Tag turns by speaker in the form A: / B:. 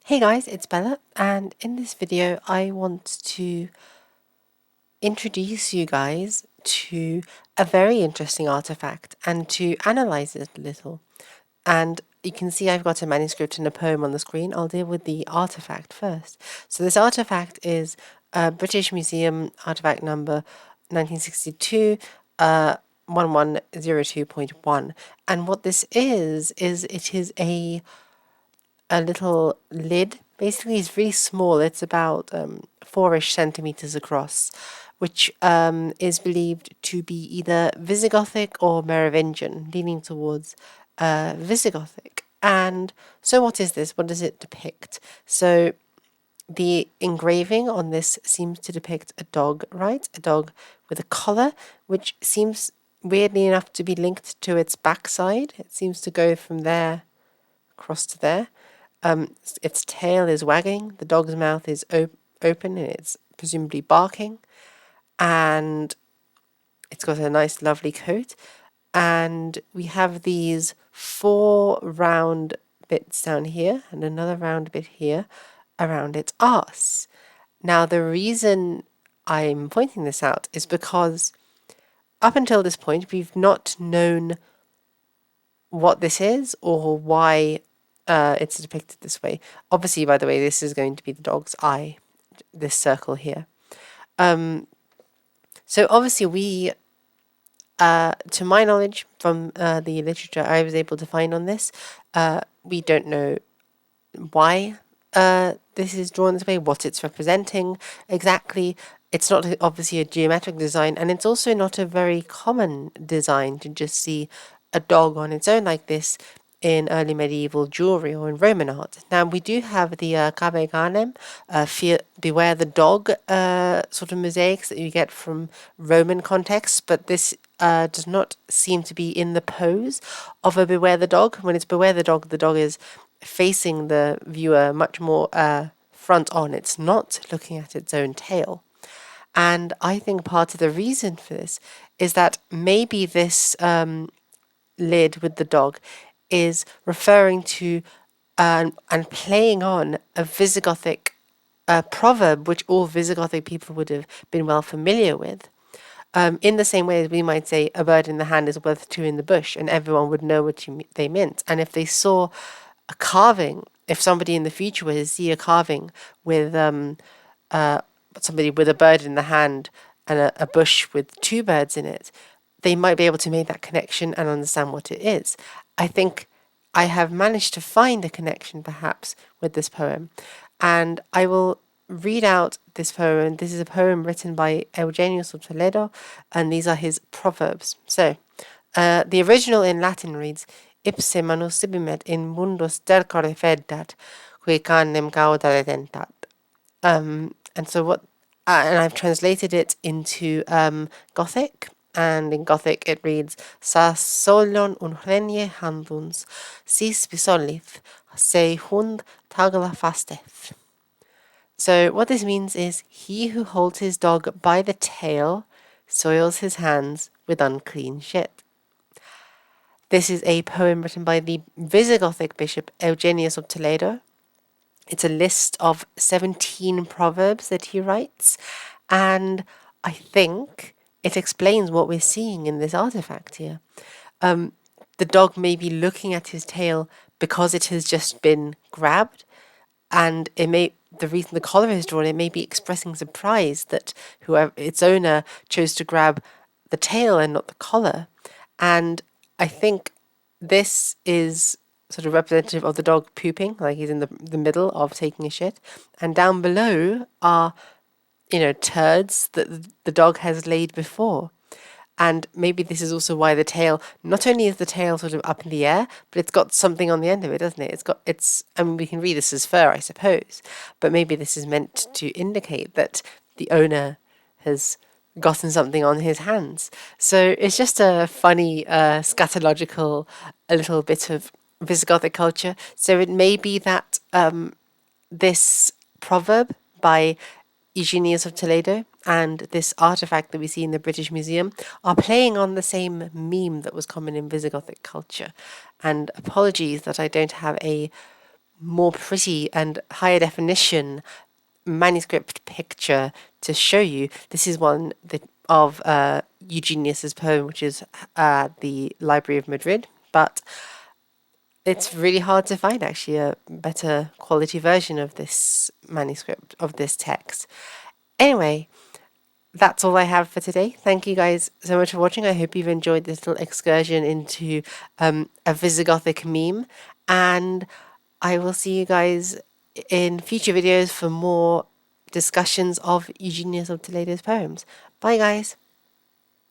A: Hey guys, it's Bella, and in this video I want to introduce you guys to a very interesting artifact and to analyze it a little. And you can see I've got a manuscript and a poem on the screen. I'll deal with the artifact first. So this artifact is British Museum artifact number 1962 1102.1. And what this is it is a little lid. Basically, it's really small. It's about 4-ish centimeters across, which is believed to be either Visigothic or Merovingian, leaning towards Visigothic. And so what is this? What does it depict? So the engraving on this seems to depict a dog, right? A dog with a collar, which seems weirdly enough to be linked to its backside. It seems to go from there across to there. Its tail is wagging, the dog's mouth is open, and it's presumably barking, and it's got a nice lovely coat. And we have these 4 round bits down here and another round bit here around its arse. Now the reason I'm pointing this out is because up until this point we've not known what this is or why it's depicted this way. Obviously, by the way, this is going to be the dog's eye, this circle here. So obviously we, to my knowledge from the literature I was able to find on this, we don't know why this is drawn this way, what it's representing exactly. It's not obviously a geometric design, and it's also not a very common design to just see a dog on its own like this in early medieval jewelry or in Roman art. Now we do have the Cabe Canem, Beware the Dog sort of mosaics that you get from Roman contexts, but this does not seem to be in the pose of a Beware the Dog. When it's Beware the dog is facing the viewer much more front on. It's not looking at its own tail. And I think part of the reason for this is that maybe this lid with the dog is referring to and playing on a Visigothic proverb, which all Visigothic people would have been well familiar with. In the same way as we might say, a bird in the hand is worth 2 in the bush, and everyone would know what they meant. And if they saw a carving, if somebody in the future were to see a carving with somebody with a bird in the hand and a bush with 2 birds in it, they might be able to make that connection and understand what it is. I think I have managed to find a connection perhaps with this poem, and I will read out this poem. This is a poem written by Eugenius of Toledo, and these are his proverbs. So the original in Latin reads, Ipse manus sibimet in mundus dercore feddat, qui canem cauda detentat. And so what, and I've translated it into Gothic, and in Gothic it reads, Sa solion unhrenie handuns, sis bisolith, se hund tagla fasteth. So what this means is, he who holds his dog by the tail soils his hands with unclean shit. This is a poem written by the Visigothic bishop Eugenius of Toledo. It's a list of 17 proverbs that he writes, and I think it explains what we're seeing in this artifact here. The dog may be looking at his tail because it has just been grabbed, and the reason the collar is drawn, it may be expressing surprise that whoever its owner chose to grab the tail and not the collar. And I think this is sort of representative of the dog pooping, like he's in the middle of taking a shit, and down below are, turds that the dog has laid before. And maybe this is also why the tail, not only is the tail sort of up in the air, but it's got something on the end of it, doesn't it? I mean, we can read this as fur, I suppose, but maybe this is meant to indicate that the owner has gotten something on his hands. So it's just a funny, scatological, a little bit of Visigothic culture. So it may be that this proverb by Eugenius of Toledo and this artifact that we see in the British Museum are playing on the same meme that was common in Visigothic culture. And apologies that I don't have a more pretty and higher definition manuscript picture to show you. This is one of Eugenius's poem, which is the Library of Madrid, but it's really hard to find actually a better quality version of this manuscript, of this text. Anyway, that's all I have for today. Thank you guys so much for watching. I hope you've enjoyed this little excursion into a Visigothic meme, and I will see you guys in future videos for more discussions of Eugenius of Toledo's poems. Bye guys!